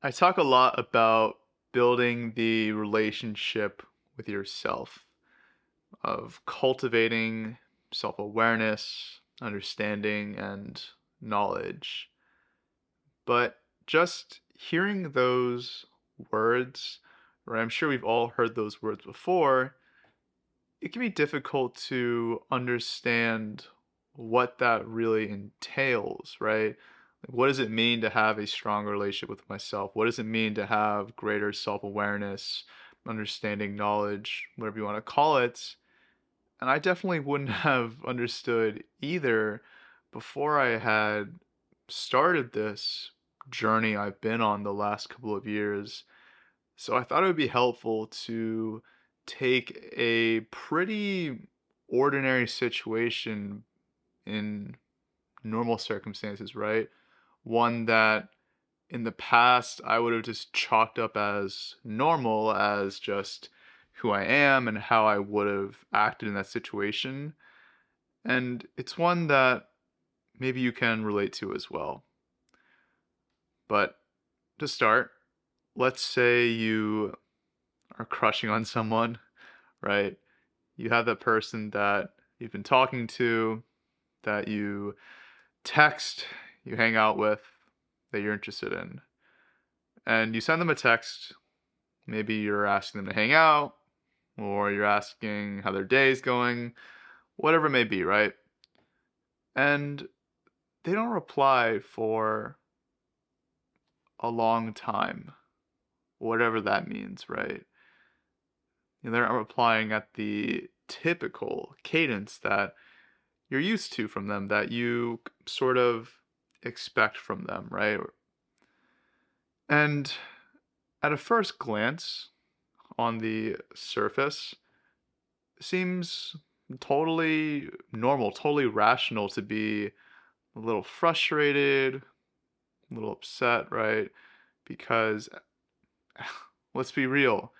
I talk a lot about building the relationship with yourself, of cultivating self awareness, understanding, and knowledge. But just hearing those words, or I'm sure we've all heard those words before, it can be difficult to understand what that really entails, right? Like, what does it mean to have a strong relationship with myself? What does it mean to have greater self awareness, understanding, knowledge, whatever you want to call it? And I definitely wouldn't have understood either before I had started this journey I've been on the last couple of years. So I thought it would be helpful to take a pretty ordinary situation in normal circumstances, right? One that in the past I would have just chalked up as normal, as just who I am and how I would have acted in that situation. And it's one that maybe you can relate to as well. But to start, let's say you are crushing on someone, right? You have that person that you've been talking to, that you text, you hang out with, that you're interested in. And you send them a text. Maybe you're asking them to hang out, or you're asking how their day's going, whatever it may be, right? And they don't reply for a long time, whatever that means, right? They're not replying at the typical cadence that you're used to from them, that you sort of expect from them, right? And at a first glance, on the surface, seems totally normal, totally rational to be a little frustrated, a little upset, right? Because let's be real,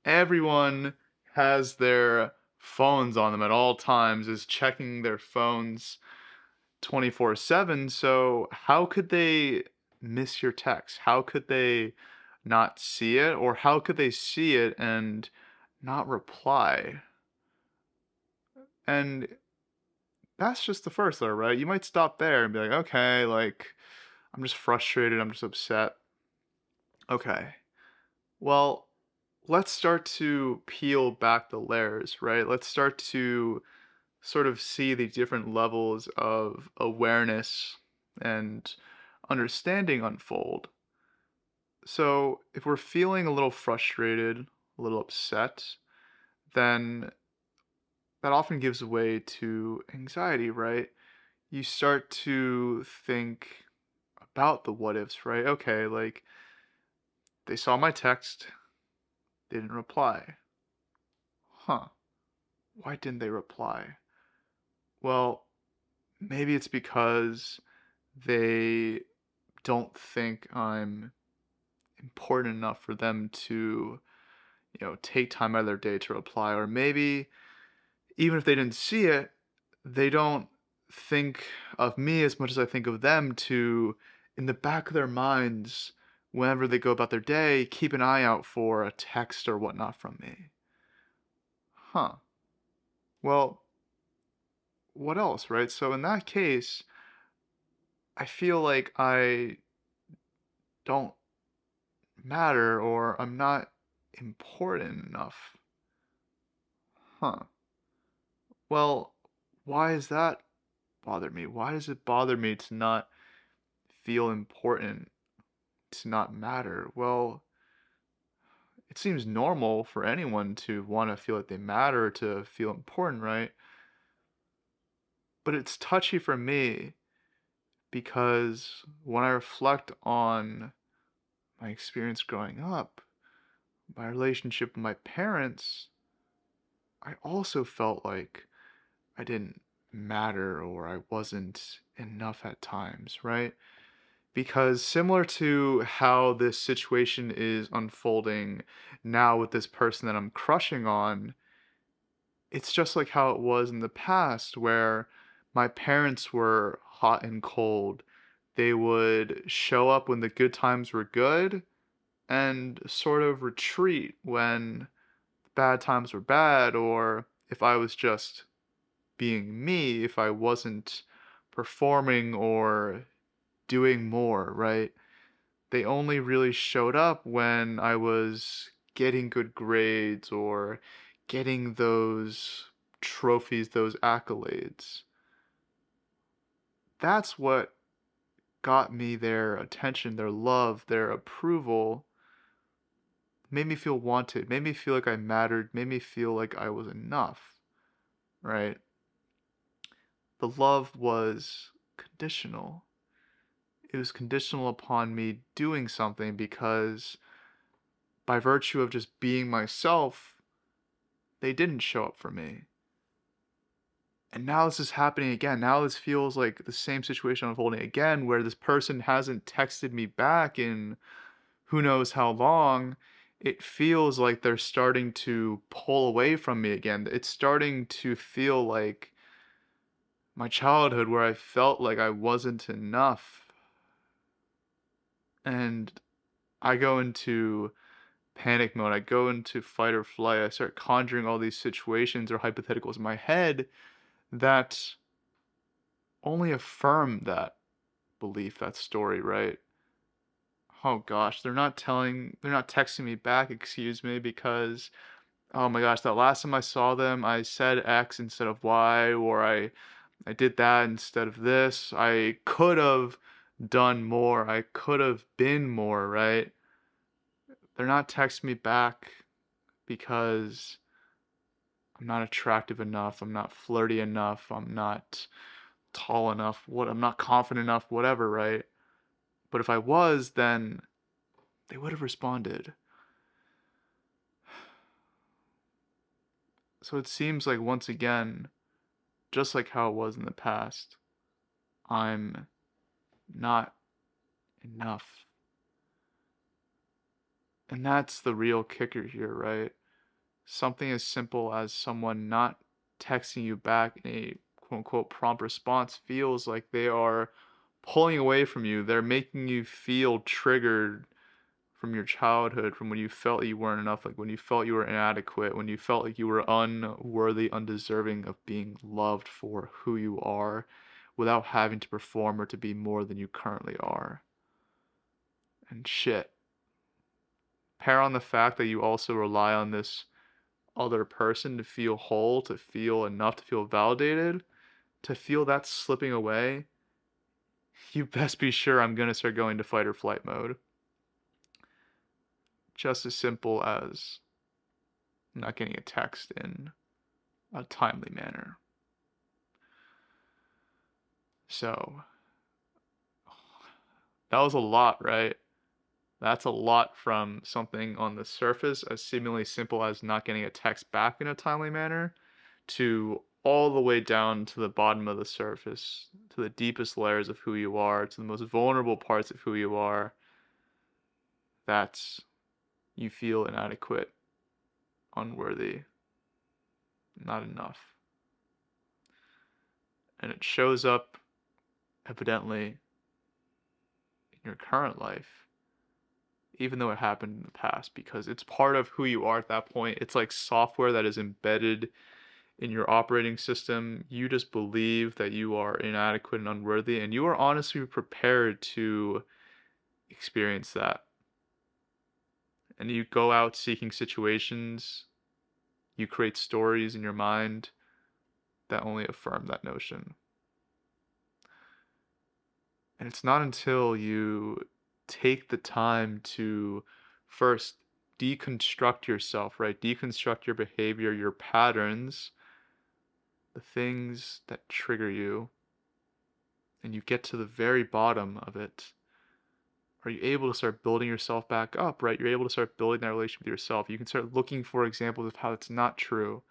everyone has their phones on them at all times, is checking their phones 24/7. So, how could they miss your text? How could they not see it? Or how could they see it and not reply? And that's just the first letter, right? You might stop there and be like, okay, like, I'm just frustrated, I'm just upset. Okay. Well, let's start to peel back the layers, right? Let's start to sort of see the different levels of awareness and understanding unfold. So, if we're feeling a little frustrated, a little upset, then that often gives way to anxiety, right? You start to think about the what ifs, right? Okay, like they saw my text, they didn't reply. Huh, why didn't they reply? Well, maybe it's because they don't think I'm important enough for them to, take time out of their day to reply. Or maybe even if they didn't see it, they don't think of me as much as I think of them to, in the back of their minds, whenever they go about their day, keep an eye out for a text or whatnot from me. Huh. Well, what else, right? So in that case, I feel like I don't matter or I'm not important enough. Huh. Well, why does that bother me? Why does it bother me to not feel important, to not matter? Well, it seems normal for anyone to want to feel like they matter, to feel important, right? But it's touchy for me because when I reflect on my experience growing up, my relationship with my parents, I also felt like I didn't matter or I wasn't enough at times, right? Because similar to how this situation is unfolding now with this person that I'm crushing on, it's just like how it was in the past where my parents were hot and cold. They would show up when the good times were good, and sort of retreat when bad times were bad, or if I was just being me, if I wasn't performing or doing more, right? They only really showed up when I was getting good grades or getting those trophies, those accolades. That's what got me their attention, their love, their approval, made me feel wanted, made me feel like I mattered, made me feel like I was enough, right? The love was conditional. It was conditional upon me doing something because by virtue of just being myself, they didn't show up for me. And now this is happening again. Now this feels like the same situation unfolding again, where this person hasn't texted me back in who knows how long. It feels like they're starting to pull away from me again. It's starting to feel like my childhood where I felt like I wasn't enough. And I go into panic mode. I go into fight or flight. I start conjuring all these situations or hypotheticals in my head that only affirm that belief, that story, right? Oh gosh, they're not texting me back, excuse me, because oh my gosh, that last time I saw them, I said X instead of Y, or I did that instead of this. I could have done more. I could have been more, right? They're not texting me back because I'm not attractive enough, I'm not flirty enough, I'm not tall enough, I'm not confident enough, whatever, right? But if I was, then they would have responded. So it seems like once again, just like how it was in the past, I'm not enough. And that's the real kicker here, right? Something as simple as someone not texting you back in a quote unquote prompt response feels like they are pulling away from you. They're making you feel triggered from your childhood, from when you felt you weren't enough, like when you felt you were inadequate, when you felt like you were unworthy, undeserving of being loved for who you are without having to perform or to be more than you currently are. And shit. Pair on the fact that you also rely on this other person to feel whole, to feel enough, to feel validated, to feel that slipping away, you best be sure I'm gonna start going to fight or flight mode. Just as simple as not getting a text in a timely manner. So, that was a lot, right? That's a lot from something on the surface as seemingly simple as not getting a text back in a timely manner to all the way down to the bottom of the surface, to the deepest layers of who you are, to the most vulnerable parts of who you are, that you feel inadequate, unworthy, not enough. And it shows up evidently in your current life, even though it happened in the past, because it's part of who you are at that point. It's like software that is embedded in your operating system. You just believe that you are inadequate and unworthy, and you are honestly prepared to experience that. And you go out seeking situations, you create stories in your mind that only affirm that notion. And it's not until you take the time to first deconstruct yourself, right? Deconstruct your behavior, your patterns, the things that trigger you, and you get to the very bottom of it. Are you able to start building yourself back up, right? You're able to start building that relationship with yourself. You can start looking for examples of how it's not true.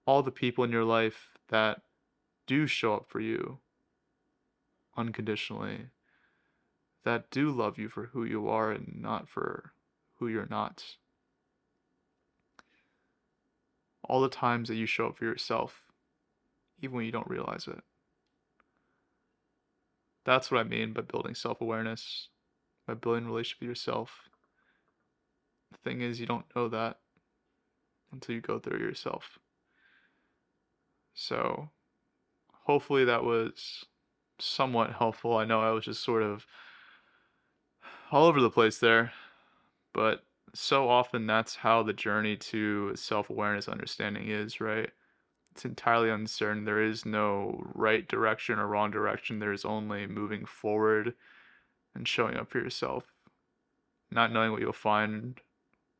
All the people in your life that do show up for you unconditionally, that do love you for who you are and not for who you're not. All the times that you show up for yourself, even when you don't realize it. That's what I mean by building self awareness, by building a relationship with yourself. thing is, you don't know that until you go through it yourself. So hopefully that was somewhat helpful. I know I was just sort of all over the place there, but so often that's how the journey to self-awareness understanding is, right? It's entirely uncertain. There is no right direction or wrong direction. There's only moving forward and showing up for yourself, not knowing what you'll find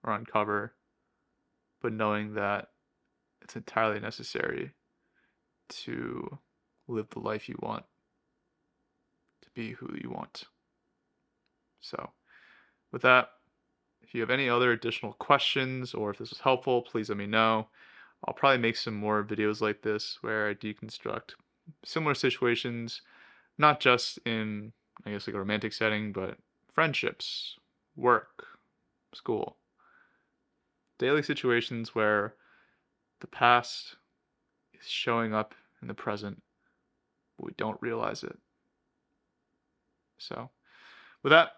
or uncover, but knowing that it's entirely necessary to live the life you want, to be who you want. So, with that, if you have any other additional questions or if this was helpful, please let me know. I'll probably make some more videos like this where I deconstruct similar situations, not just in, I guess, like a romantic setting, but friendships, work, school, daily situations where the past is showing up in the present, but we don't realize it. So, with that,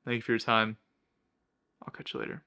thank you for your time. I'll catch you later.